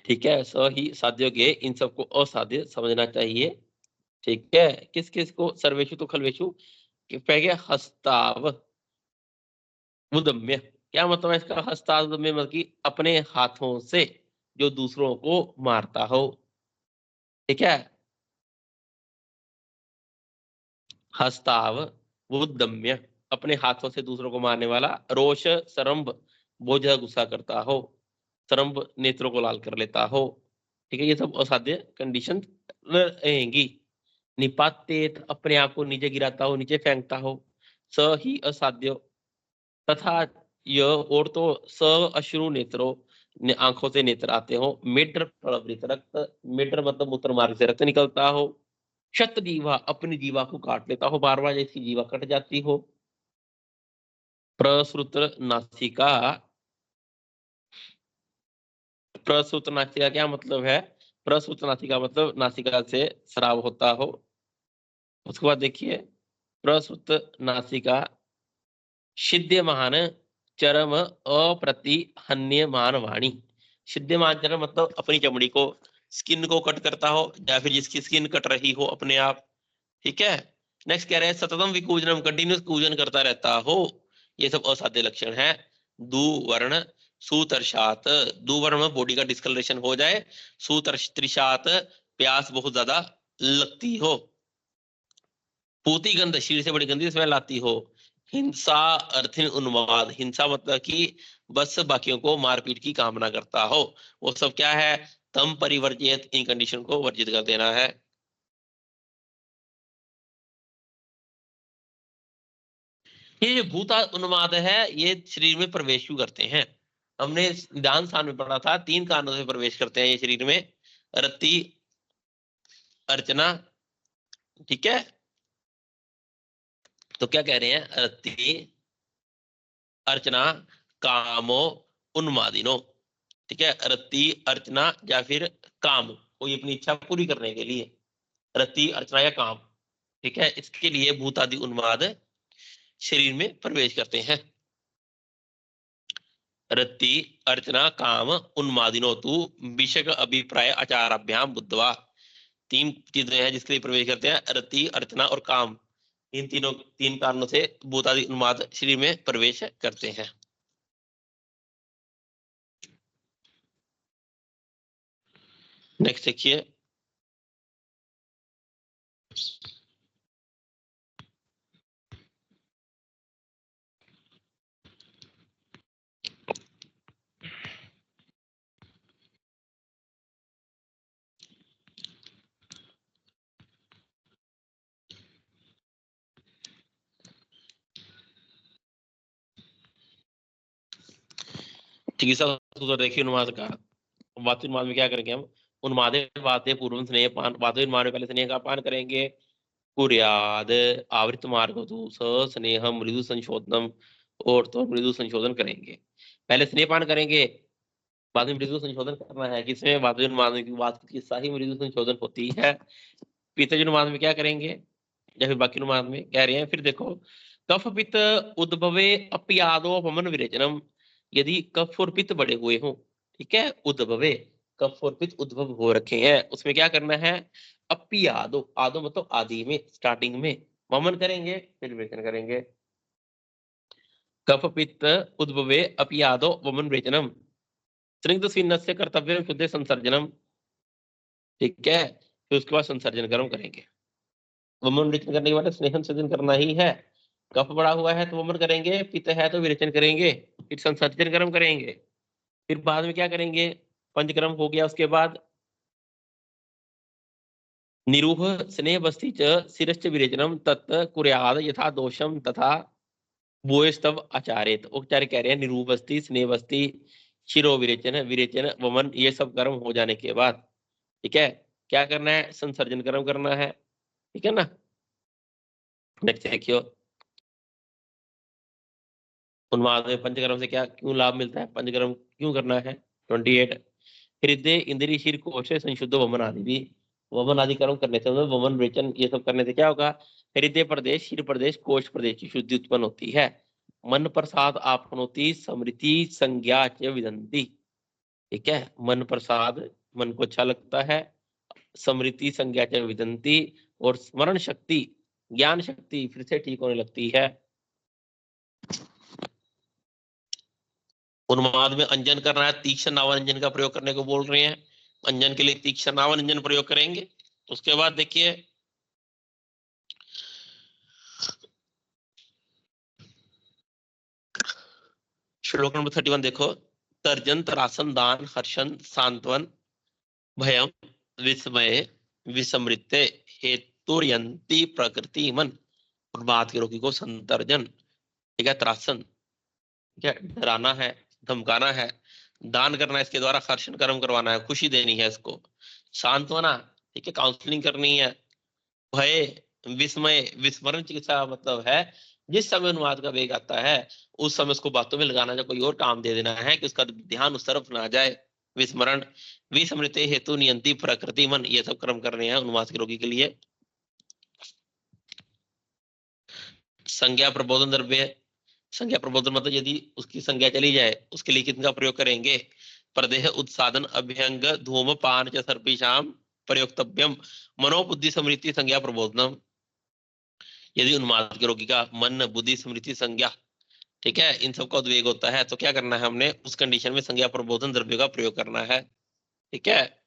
ठीक है, स ही साध्यो ज्ञेय, इन सबको असाध्य समझना चाहिए। ठीक है, किस किस को? सर्वेषु तो खलवेषु, पह गया हस्ताव उदम्य। क्या मतलब है इसका? हस्ताव उदम्य मतलब कि अपने हाथों से जो दूसरों को मारता हो। ठीक है, हस्ताव उदम्य, अपने हाथों से दूसरों को मारने वाला। रोष सरंभ, बहुत ज्यादा गुस्सा करता हो। सरंभ, नेत्रों को लाल कर लेता हो। ठीक है, ये सब असाध्य कंडीशन रहेंगी। निपातेत, अपने आप को नीचे गिराता हो, नीचे फेंकता हो। स ही असाध्य। तथा यह, और तो स अश्रु नेत्रों, आंखों से नेत्र आते हो। मेड्र प्रवृत्त रक्त, मेड्र मतलब मूत्र मार्ग से रक्त निकलता हो। शत जीवा, अपनी जीवा को काट लेता हो, बार बार जैसी जीवा कट जाती हो। प्रसृत नासिका, प्रसृत नासिका क्या मतलब है? प्रसृत नासिका मतलब नासिका से स्राव होता हो। उसके बाद देखिए, प्रसृत नासिका सिद्ध्यमान चरम अप्रतिहन्यमान वाणी। सिद्ध्यमान चरम मतलब अपनी चमड़ी को, स्किन को कट करता हो, या फिर जिसकी स्किन कट रही हो अपने आप। ठीक है, नेक्स्ट कह रहे हैं सततम विकूजनम, कंटिन्यूस कूजन करता रहता हो। ये सब असाध्य लक्षण है। दुवर्ण सुतर्षात, दुवर्ण में बॉडी का डिस्कलरेशन हो जाए। सुतर्षात, प्यास बहुत ज्यादा लगती हो। पूती गंध, शरीर से बड़ी गंदी स्मेल आती हो। हिंसा अर्थिन उन्माद, हिंसा मतलब कि बस बाकियों को मारपीट की कामना करता हो। वो सब क्या है? तम परिवर्जित, इन कंडीशन को वर्जित कर देना है। ये जो भूता उन्माद है, ये शरीर में प्रवेश क्यों करते हैं? हमने निदान स्थान में पढ़ा था, 3 कारणों से प्रवेश करते हैं ये शरीर में। रति, अर्चना। ठीक है, तो क्या कह रहे हैं? रति, अर्चना, कामो, उन्मादिनो। ठीक है, रति, अर्चना या फिर काम, कोई अपनी इच्छा पूरी करने के लिए, रति, अर्चना या काम। ठीक है, इसके लिए भूतादि उन्माद शरीर में प्रवेश करते हैं। रति, अर्चना, काम, उन्मादिनो तु विषय अभिप्राय आचाराभ्याम बुद्धवा। 3 चीजें हैं जिसके लिए प्रवेश करते हैं, रति, अर्चना और काम। इन 3 कारणों से भूतादि उन्माद शरीर में प्रवेश करते हैं। नेक्स्ट देखिए, चिकित्सा सूत्र देखिए उन्माद का। वातु उन्माद में क्या करेंगे हम? उन्मादे वाते पूर्व स्नेह पान, वातु उन्माद में पहले स्नेह का पान करेंगे। कुर्याद आवृत मार्ग स स्नेह मृदु संशोधनम, और तो मृदु संशोधन करेंगे। पहले स्नेह पान करेंगे, बाद में मृदु संशोधन करना है। किसमें? वातु उन्माद की बात की ही मृदु संशोधन होती है। पित्तज उन्माद में क्या करेंगे, या फिर बाकी उन्माद में कह रहे हैं? फिर देखो, कफ पित्त उद्भवे अपयादो पमन विरेचनम, यदि कफ और पित्त बड़े हुए हों। ठीक है, उद्भवे, कफ और पित्त उद्भव हो रखे हैं, उसमें क्या करना है? अपयादो, आदो मतलब आदि में, स्टार्टिंग में वमन करेंगे, फिर विरेचन करेंगे। कफ पित्त उद्भवे अपयादो वमन विरेचनम, स्निग्ध स्विन्नस्य कर्तव्य शुद्ध संसर्जनम। ठीक है, फिर उसके बाद संसर्जन कर्म करेंगे। वमन विरेचन करने के बाद स्नेहन सर्जन करना ही है। कफ बड़ा हुआ है तो वमन करेंगे, पित्त है तो विरेचन करेंगे, फिर संसर्जन कर्म करेंगे। फिर बाद में क्या करेंगे? पंचकर्म हो गया, उसके बाद निरूह स्नेह बस्ती च शिरश्च विरेचनम तत् कुर्याद यथा दोषम तथा वो स्तव आचार्य, आचार्य कह रहे हैं निरूपस्थि, स्नेहवस्थि, शिरो विरेचन, विरेचन, वमन, ये सब कर्म हो जाने के बाद, ठीक है, क्या करना है, संसर्जन कर्म करना है, ठीक है ना। नेक्स्ट देखियो, उन्माद में पंचकर्म से क्या क्यों लाभ मिलता है, पंचकर्म क्यों करना है। 28, हृदय इंद्रिय शिर कोश संशुद्ध वमन आदि भी, वमन आदि कर्म करने से, मतलब वमन विरेचन ये सब करने से क्या होगा, हृदय प्रदेश, शिर प्रदेश, कोश प्रदेश की शुद्धि उत्पन्न होती है। मन प्रसाद आपनोति, स्मृति संज्ञा च विदंती, ठीक है, मन प्रसाद, मन को अच्छा लगता है, स्मृति संज्ञा च विदंती, और स्मरण शक्ति, ज्ञान शक्ति फिर से ठीक होने लगती है। उन्माद में अंजन करना है, तीक्ष्ण नावांजन का प्रयोग करने को बोल रहे हैं, अंजन के लिए तीक्ष्ण नावांजन प्रयोग करेंगे। उसके बाद देखिए श्लोक नंबर 31 देखो, तर्जन त्रासन दान हर्षण सांत्वन भयम विस्मय विस्मृत्य हेतुर्यंती प्रकृति मन, उन्माद के रोगी को संतर्जन, ठीक है, त्रासन, ठीक है, डराना है, धमकाना है, दान करना है, इसके द्वारा हर्षण कर्म करवाना है, खुशी देनी है इसको, सांत्वना, ठीक है, काउंसलिंग करनी है, भय, विस्मय, विस्मरण चिकित्सा मतलब है जिस समय उन्माद का वेग आता है उस समय उसको बातों में लगाना, जो कोई और काम दे देना है कि उसका ध्यान उस तरफ ना जाए, विस्मरण, विस्मृत हेतु नियंती प्रकृति मन, ये सब कर्म करने हैं उन्माद के रोगी के लिए। संज्ञा प्रबोधन द्रव्य, संज्ञा प्रबोधन मतलब यदि उसकी संज्ञा चली जाए उसके लिए किसका प्रयोग करेंगे, प्रदेह उत्सादन अभ्यंग धूमपान च सर्पिशाम प्रयोक्तव्यम मनोबुद्धि स्मृति संज्ञा प्रबोधनम, यदि उन्माद के रोगी का मन बुद्धि स्मृति संज्ञा, ठीक है, इन सबका उद्वेग होता है तो क्या करना है, हमने उस कंडीशन में संज्ञा प्रबोधन द्रव्य का प्रयोग करना है, ठीक है।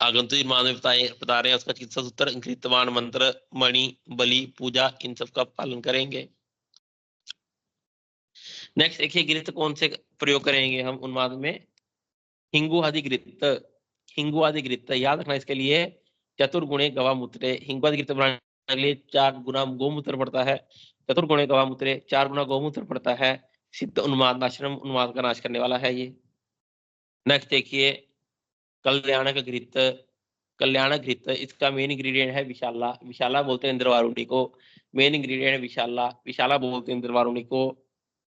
आगंतुक उन्माद में बता रहे हैं उसका चिकित्सा सूत्र, कृतवान मंत्र मणि बलि पूजा इन सब का पालन करेंगे। नेक्स्ट देखिए गृत कौन से प्रयोग करेंगे हम उन्माद में, हिंगु आदि गृत, हिंगु आदि गृत याद रखना इसके लिए, चतुर्गुणे गवामूत्रे, हिंगु आदि गृत बनाने के लिए 4 गुना गोमूत्र पड़ता है, चतुर्गुणे गवामूत्रे 4 गुना गोमूत्र पड़ता है, सिद्ध उन्माद नाशनम, उन्माद का नाश करने वाला है ये। नेक्स्ट देखिए कल्याणक घृत, कल्याणक घृत इसका मेन इंग्रेडिएंट है विशाला, विशाला बोलते हैं इंद्रवारुणी को, मेन इंग्रेडिएंट है विशाला, विशाला बोलते हैं इंद्रवारुणी को,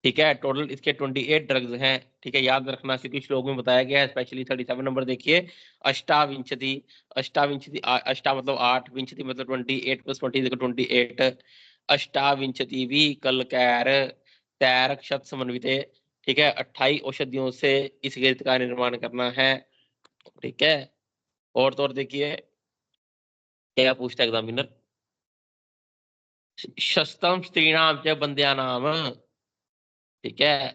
ठीक है। टोटल इसके 28 ड्रग्स हैं, ठीक है, याद रखना क्योंकि श्लोक में बताया गया है, स्पेशली 37 नंबर देखिए, अष्टाविंशति, अष्टाविंशति, अष्टा मतलब 8, विंशति मतलब 28 प्लस 20 देखो 28, अष्टाविंशति भी कल कैर तैरक शत समन्वित, ठीक है, 28 औषधियों से इस गीत का निर्माण करना है, ठीक है। और तो और देखिए क्या पूछता है एग्जामिनर, शस्तम स्त्रीणाम च बंद्यानाम, ठीक है,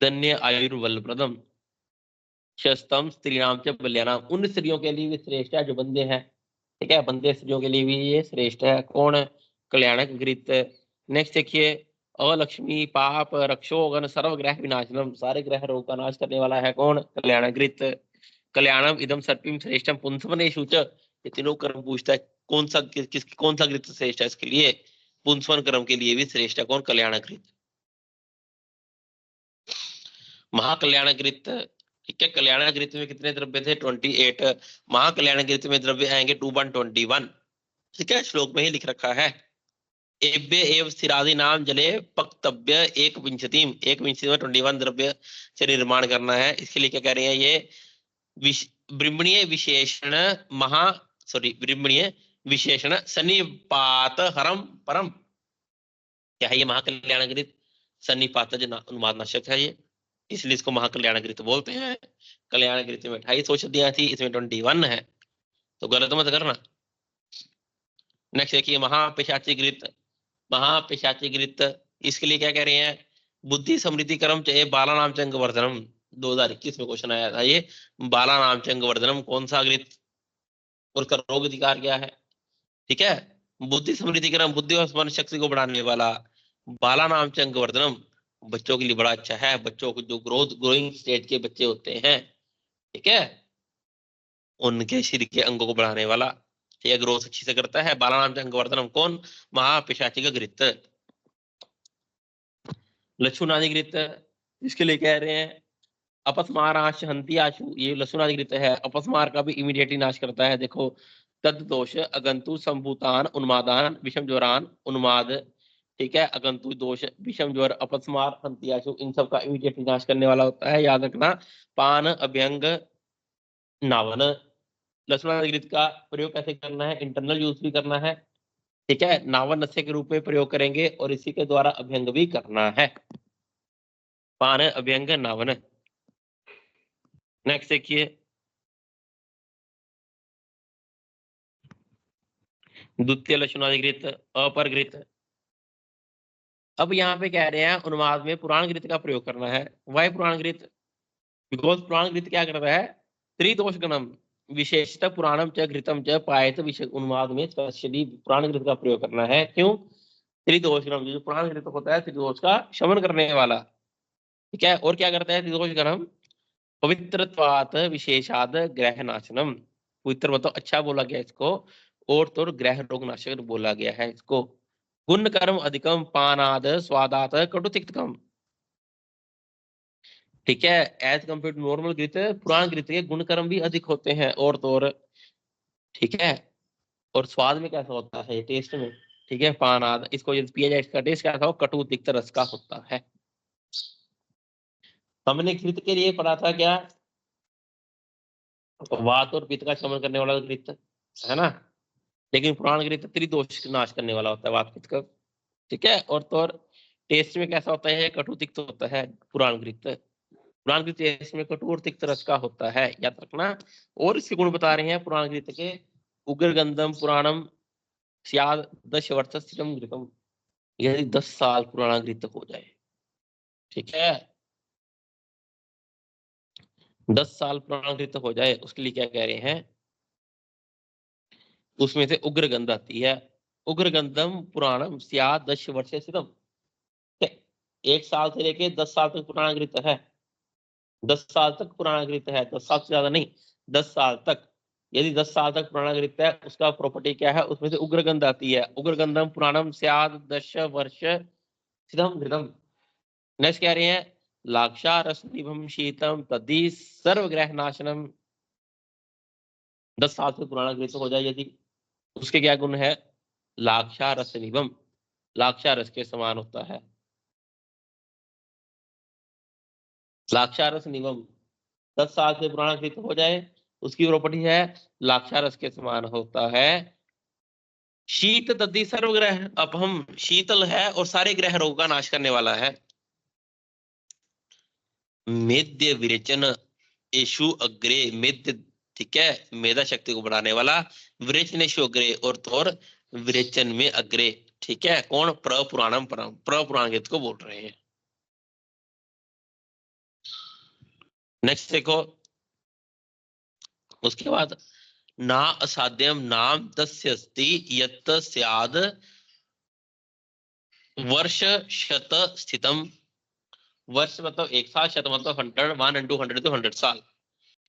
धन्य आयुर्बलप्रदम, शस्तम स्त्रीणाम च बल्यानाम, उन स्त्रियों के लिए भी श्रेष्ठ है जो बंदे हैं, ठीक है, बंदे स्त्रियों के लिए भी ये श्रेष्ठ है, कौन, कल्याणक घृत। नेक्स्ट देखिए अलक्ष्मी पाप रक्षोगन सर्वग्रह विनाशनम, सारे ग्रह रोग का नाश करने वाला है कौन, कल्याणक घृत। कल्याणम इदम सर्पिम श्रेष्ठम पुंसवनेषु च, ये तीनों कर्म पूछता है कौन सा कौन सा घृत श्रेष्ठ है इसके लिए, पुंसवन कर्म के लिए भी श्रेष्ठ है कौन, कल्याणक घृत। महाकल्याणकृत, ठीक है, कल्याणकृत में कितने द्रव्य थे 28, महाकल्याणकृत में द्रव्य आएंगे 221, ठीक है, श्लोक में ही लिख रखा है, एव्य एव स्थिरादि नाम जले पक्तव्य एक विंशति में 21 द्रव्य से निर्माण करना है, इसके लिए क्या कह रहे हैं ये ब्रह्मणीय विशेषण महा, सॉरी ब्रह्मणीय विशेषण सन्निपात हरम परम, क्या है ये महाकल्याणकृत, सन्निपात उन्माद नाशक है ये, इसलिए इसको महाकल्याणकृत बोलते हैं। कल्याणकृत में 28 औषधियां थी, इसमें 21 है, तो गलत मत करना। नेक्स्ट देखिए महापिशाचिकृत, महापिशाचिकृत इसके लिए क्या कह रहे हैं, बुद्धि समृद्धि कर्म चाहे बाला नाम चंग वर्धनम, 2021 में क्वेश्चन आया था ये, बाला नाम चंग वर्धनम कौन सा कृत, और उसका रोग अधिकार क्या है, ठीक है, बुद्धि समृद्धि कर्म बुद्धि और स्मरण शक्ति को बढ़ाने वाला, बाला नाम चंग वर्धनम बच्चों के लिए बड़ा अच्छा है, बच्चों को जो ग्रोइंग स्टेट के बच्चे होते हैं, ठीक है, उनके शरीर के अंगों को बढ़ाने वाला, ठीक है, ग्रोथ अच्छी से करता है। बालानाम च अंगवर्धनम कौन? महापिशाचिक घृत, लक्षुनादि घृत, इसके लिए कह रहे हैं अपस्माराश हंति आशु, ये लक्षुनादि घृत है, अपस्मार का भी इमीडिएटली नाश करता है। देखो, तद दोष अगंतु संभूतान उन्मादान विषम ज्वरान उन्माद, ठीक है, अगंतु दोष विषम ज्वर अपस्मार हंति आशु, इन सब का इमीडिएटली नाश करने वाला होता है। याद रखना, पान अभ्यंग नावन, लक्षुनादि घृत का प्रयोग कैसे करना है? इंटरनल यूज भी करना है, ठीक है, नावन नशे के रूप में प्रयोग करेंगे और इसी के द्वारा अभ्यंग भी करना है। पान अभ्यंग नावन। नेक्स्ट देखिए, द्वितीय लक्षणाधिकृत अपरघृत। अब यहाँ पे कह रहे हैं उन्माद में पुराण घृत का प्रयोग करना है। वाई पुराण घृत? बिकॉज पुराण घृत क्या करता है? त्रिदोष गणम विशेषतः पुराणम च घृतम च पायत विषय उन्माद में स्पेशली पुराण घृत का प्रयोग करना है। क्यों? त्रिदोष गणम, जो पुराण घृत होता है त्रिदोष का शमन करने वाला, ठीक है। और क्या करता है त्रिदोष गणम? पवित्रत्वात् विशेषाद ग्रह नाशनम, पवित्र मतलब अच्छा बोला गया इसको, और तो ग्रह रोग नाशक बोला गया है इसको। गुण कर्म अधिकम पानाद स्वादात कटुतिक्तकम, ठीक है, एज कम्पेयर टू नॉर्मल घृत पुराण घृत के गुण कर्म भी अधिक होते हैं और तो और, ठीक है, और स्वाद में कैसा होता है? टेस्ट में, ठीक है, पानाद, इसको यदि पिया जाए इसका टेस्ट कैसा हो? कटु तिक्त रस का होता है। हमने घृत के लिए पढ़ा था क्या? वात और पित्त का शमन करने वाला घृत है ना, लेकिन पुराण घृत त्रिदोष नाश करने वाला होता है, वात पित्त का, ठीक है। और तो और टेस्ट में कैसा होता है? कटु तिक्त होता है पुराण घृत। पुराण घृत टेस्ट में कटु और तिक्त रस का होता है, याद रखना। और इसके गुण बता रहे हैं पुराण घृत के, उग्र गंधम पुराणम स्याद 10 वर्ष स्थिरम घृतम, यदि 10 साल पुराना घृत हो जाए, ठीक है, 10 साल पुराना घृत हो जाए, उसके लिए क्या कह रहे हैं? उसमें से उग्र गंध आती है। उग्र गंधम पुराणम स्याद 10 वर्ष स्थिरम, 1 साल से लेके 10 साल तक पुराना घृत है, 10 साल तक पुराना घृत है, 10 साल से ज्यादा नहीं, 10 साल तक। यदि 10 साल तक पुराना घृत है, उसका प्रॉपर्टी क्या है? उसमें से उग्र गंध आती है। उग्र गंधम पुराणम स्याद 10 वर्ष स्थिरम घृतम। नेक्स्ट कह रहे हैं लाक्षा रसनिभम शीतम तदि सर्वग्रह नाशनम, 10 साल से पुराना घृत हो जाए यदि, उसके क्या गुण है? लाक्षा रसनिभम, लाक्षा रस के समान होता है। लाक्षारस निगम 10 साल से पुराना घृत हो जाए, उसकी प्रॉपर्टी है लाक्षारस के समान होता है। शीत तद्धि सर्वग्रह, अब हम शीतल है और सारे ग्रह रोग का नाश करने वाला है। मेद्य विरेचन यशु अग्रे, मेद्य, ठीक है, मेधा शक्ति को बढ़ाने वाला, विरेचनेशु अग्रे, और तो और विरेचन में अग्रे, ठीक है, कौन? प्रपुराणम परम, प्रपुराण घृत को बोल रहे हैं। नेक्स्ट देखो, उसके बाद ना असाध्यम नाम तस्य अस्ति यत् स्याद वर्ष शत स्थितम, वर्ष मतलब 1 साल, शत मतलब 100, 1 into 100 तो 100 साल।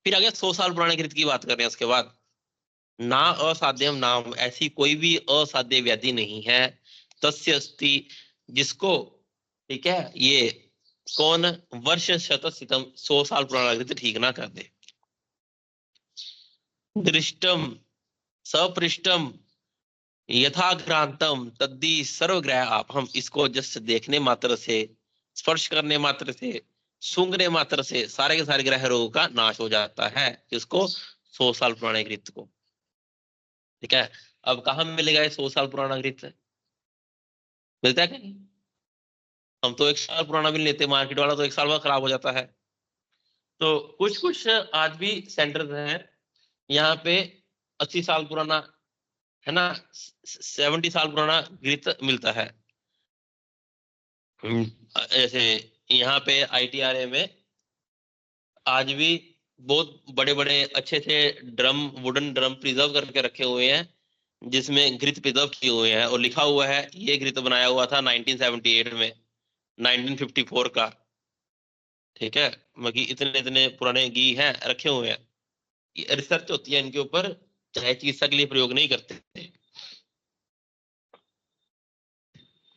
फिर आगे 100 साल पुराने घृत की बात कर रहे हैं। उसके बाद ना असाध्यम नाम, ऐसी कोई भी असाध्य व्याधि नहीं है, तस्य अस्ति, जिसको, ठीक है, ये कौन? वर्ष शत स्थितम, 100 साल पुराना घृत ठीक ना कर दे। दृष्टम सपृष्टम यथाघ्रांतम तद्धि सर्वग्रह आप, हम इसको जस्ट देखने मात्र से, स्पर्श करने मात्र से, सूंघने मात्र से सारे के सारे ग्रह रोगों का नाश हो जाता है। इसको 100 साल पुराने घृत को, ठीक है। अब कहाँ मिलेगा ये 100 साल पुराना घृत? मिलता है कहीं? हम तो 1 साल पुराना भी लेते, मार्केट वाला तो 1 साल बाद खराब हो जाता है। तो कुछ कुछ आज भी सेंटर्स हैं यहाँ पे 80 साल पुराना, है ना, 70 साल पुराना घृत मिलता है। ऐसे यहाँ पे ITRA में आज भी बहुत बड़े बड़े अच्छे से ड्रम, वुडन ड्रम प्रिजर्व करके रखे हुए हैं, जिसमें घृत प्रिजर्व किए हुए हैं और लिखा हुआ है ये घृत बनाया हुआ था 1978 में, 1954 का, ठीक है। बाकी इतने इतने पुराने घी हैं रखे हुए हैं, रिसर्च होती है इनके ऊपर, चाहे चिकित्सा के लिए प्रयोग नहीं करते थे।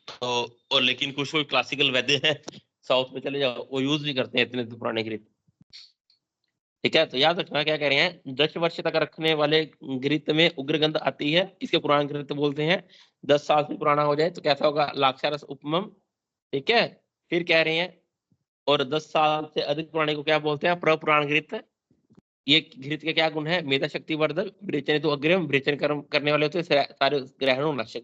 तो और लेकिन कुछ कोई क्लासिकल वैद्य है साउथ में चले जाओ, वो यूज भी करते हैं इतने पुराने घृत। ठीक है, तो याद रखना क्या कह रहे हैं, 10 वर्ष तक रखने वाले घृत में उग्र गंध आती है, इसके पुराण घृत बोलते हैं। 10 साल से पुराना हो जाए तो कैसा होगा, लाक्षारस उपमम। ठीक है, फिर कह रहे हैं और 10 साल से अधिक पुराने को क्या बोलते हैं, प्रपुराण घृत। ये घृत के क्या गुण है, मेधा शक्ति वर्धक, विरेचन तो अग्रिम, विरेचन कर्म करने वाले होते हैं सारे ग्रहणों नाशक।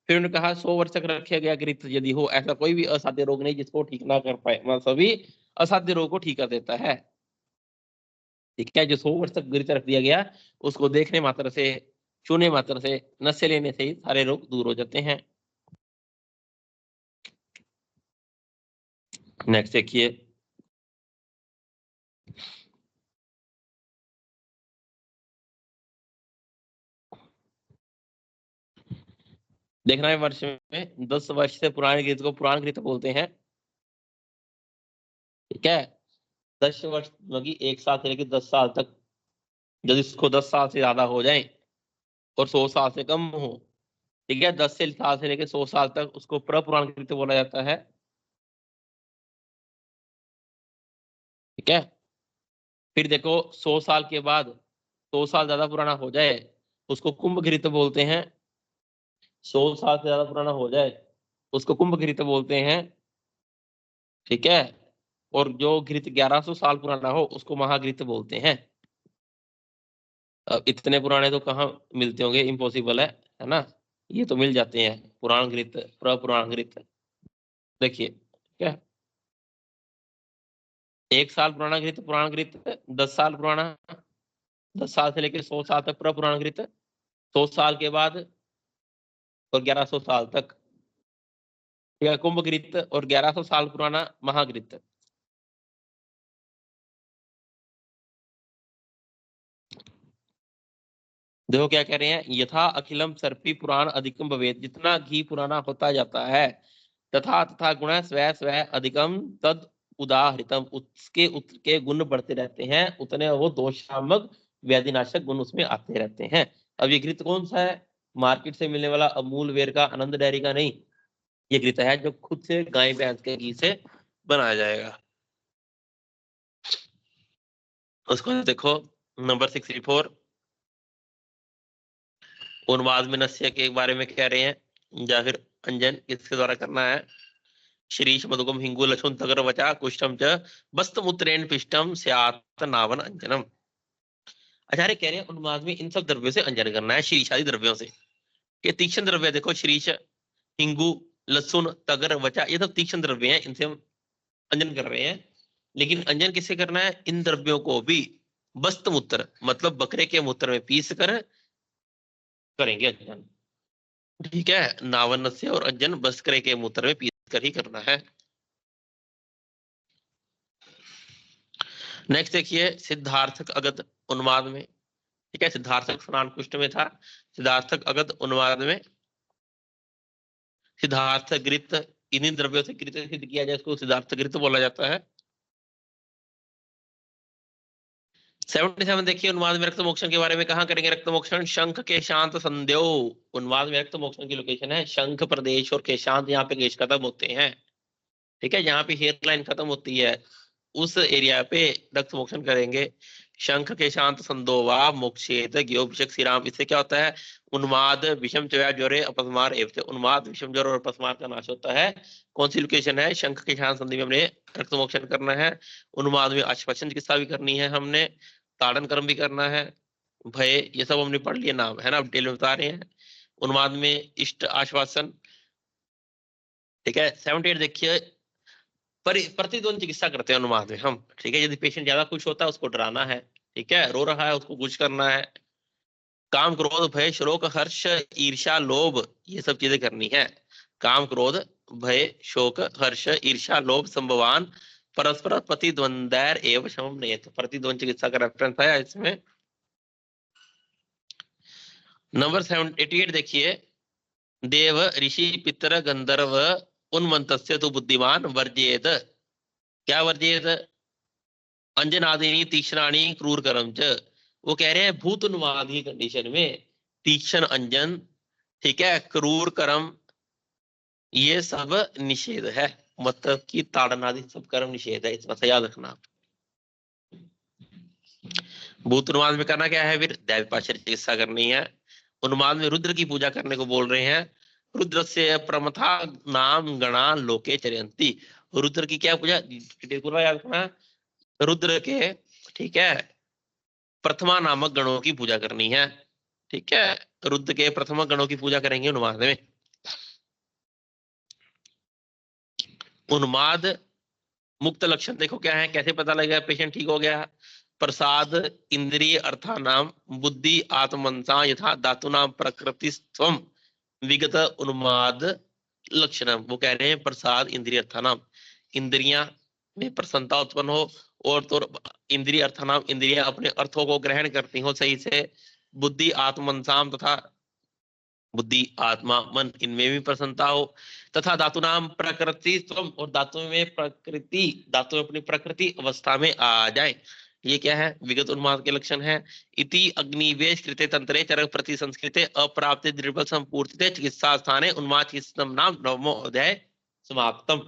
फिर उन्होंने कहा 100 वर्ष तक रखा गया घृत यदि हो, ऐसा कोई भी असाध्य रोग नहीं जिसको ठीक ना कर पाए, मतलब सभी असाध्य रोग को ठीक कर देता है। ठीक है, जो 100 वर्ष तक घृत रख दिया गया उसको देखने मात्र से, छूने मात्र से, नशे लेने से ही सारे रोग दूर हो जाते हैं। नेक्स्ट देखिए, देखना है वर्ष में 10 वर्ष से पुराने घृत को पुराण घृत बोलते हैं। ठीक है, 10 वर्ष मतलब 1 साल से लेकर 10 साल तक, यदि इसको 10 साल से ज्यादा हो जाए और 100 साल से कम हो, ठीक है, 10 साल से लेकर 100 साल तक, उसको प्रपुराण घृत बोला जाता है। ठीक है, फिर देखो 100 साल के बाद 100 साल ज्यादा पुराना हो जाए उसको कुंभ घृत बोलते हैं। 100 साल से ज्यादा पुराना हो जाए उसको कुंभ घृत बोलते हैं। ठीक है, और जो घृत 1100 साल पुराना हो उसको महाघृत बोलते हैं। अब इतने पुराने तो कहाँ मिलते होंगे, इम्पॉसिबल है ना। ये तो मिल जाते हैं पुराण घृत, प्रपुराण घृत। देखिए क्या, 1 साल पुराना घृत पुराण घृत, 10 साल पुराना, 10 साल से लेकर 100 साल तक प्रपुराण घृत, 100 साल के बाद और 1100 साल तक, ठीक है, कुंभ घृत, और 1100 साल पुराना महाघृत। देखो क्या कह रहे हैं, यथा अखिलम सर्पी पुराण अधिकम भवेत, जितना घी पुराना होता जाता है, तथा तथा गुण स्व स्व अधिकम तद उदाहृतम, उसके गुण बढ़ते रहते हैं, उतने वो दोषात्मक व्याधिनाशक गुण उसमें आते रहते हैं। अब ये घृत कौन सा है, मार्केट से मिलने वाला अमूल वेर का, आनंद डेयरी का नहीं, ये घृत है जो खुद से गाय भैंस के घी से बनाया जाएगा। उसको देखो नंबर 64, उन्माद में नस्य के बारे में कह रहे हैं, या फिर अंजन किसके द्वारा करना है। श्रीश मधुकम हिंगु लक्ष्मण तगर वचा कुष्ठम च बस्तमुत्रेण पिष्टम स्यात् नावन अंजनम। आचार्य कह रहे हैं उन्माद में इन सब द्रव्यों से अंजन करना है, श्रीश आदि द्रव्यों से। ये तीक्ष्ण द्रव्य देखो, श्रीश, हिंगू, लहसुन, तगर, वचा, ये सब तीक्ष्ण द्रव्य हैं, इनसे हम अंजन कर रहे हैं। लेकिन अंजन किससे करना है, इन द्रव्यों को भी बस्त मूत्र मतलब बकरे के मूत्र में पीस कर करेंगे अंजन। ठीक है, नावन से, और अंजन बकरे के मूत्र में पीस कर ही करना है। नेक्स्ट देखिए, सिद्धार्थक अगत उन्माद में। ठीक है, सिद्धार्थक स्नान कुष्ठ में था, सिद्धार्थक अगत उन्माद में सिद्धार्थ घृत, इन्हीं द्रव्यों से घृत सिद्ध किया जाए उसको सिद्धार्थ घृत बोला जाता है। 77 देखिए, उन्माद में रक्त मोक्षण के बारे में कहा करेंगे रक्त मोक्षण, शंख के शांत संध्यो। उन्माद में रक्त मोक्षण की लोकेशन है शंख प्रदेश और केशांत, यहाँ पे केश खत्म होते हैं। ठीक है, यहाँ पे हेयर लाइन खत्म होती है, उस एरिया पे रक्त मोक्षण करेंगे। शंख के शांत संदोवा मोक्षेत ज्ञोभिषेक श्री राम। इससे क्या होता है, उन्माद विषम चया ज्वरे अपस्मार एवं, उन्माद विषम ज्वर और अपस्मार का नाश होता है। कौन सी लोकेशन है, शंख के शांत संधि में हमने रक्त मोक्षण करना है। उन्माद में आश्वासन चिकित्सा भी करनी है हमने, ताड़न कर्म भी करना है, भय, ये सब हमने पढ़ लिए नाम है ना, अब डिटेल में बता रहे हैं। उन्माद में इष्ट आश्वासन। ठीक है, 78 देखिए, प्रतिद्वंद चिकित्सा करते हैं उन्माद में हम। ठीक है, यदि पेशेंट ज्यादा खुश होता है उसको डराना है, ठीक है, रो रहा है उसको खुश करना है। काम क्रोध भय शोक हर्ष ईर्ष्या लोभ, ये सब चीजें करनी है। काम क्रोध भय शोक हर्ष ईर्ष्या लोभ संभवान परस्पर प्रतिद्वंदैर एवं शमम नियत। प्रतिद्वंद चिकित्सा का रेफरेंस है इसमें। नंबर 788 देखिए, देव ऋषि पितर गंधर्व उन्मंतस्य तो बुद्धिमान वर्जेत। क्या वर्जेत, अंजनादिनी तीक्ष्णानी क्रूर कर्म च, वो कह रहे हैं भूत उन्माद की कंडीशन में तीक्ष्ण अंजन, ठीक है, क्रूर कर्म, ये सब निषेध है। मतलब कि ताड़न आदि सब कर्म निषेध है, इतना सा याद रखना। भूत उन्माद में करना क्या है, फिर दैवपाशर चिकित्सा करनी है। उन्माद में रुद्र की पूजा करने को बोल रहे हैं। रुद्र से प्रमथा नाम गणा लोके चरयंती। रुद्र की क्या पूजा, पूरा याद रखना, रुद्र के, ठीक है, प्रथमा नामक गणों की पूजा करनी है। ठीक है, रुद्र के प्रथम गणों की पूजा करेंगे उन्माद में। उन्माद मुक्त लक्षण देखो क्या है, कैसे पता लगेगा पेशेंट ठीक हो गया। प्रसाद इंद्रिय अर्थानाम बुद्धि आत्मनसा यथा धातुनाम प्रकृतिस्त्वम विगत उन्माद लक्षणम। वो कह रहे हैं प्रसाद इंद्रिय अर्थानाम, इंद्रियां में प्रसन्नता उत्पन्न हो, और तो इंद्रिय अर्थानाम इंद्रियां अपने अर्थों को ग्रहण करती हो सही से। बुद्धि आत्मनसाम तथा बुद्धि आत्मा मन इनमें भी प्रसन्नता हो। तथा धातु नाम प्रकृति स्वम, और धातु में प्रकृति, धातु में अपनी प्रकृति अवस्था में आ जाए। ये क्या है, विगत उन्माद के लक्षण है। इति अग्निवेश कृते तंत्रे चरक प्रति संस्कृते अप्राप्ते दृढ़ संपूर्तिते चिकित्सा स्थाने उन्माद चिकित्सम नाम नवमो अध्याय समाप्तम।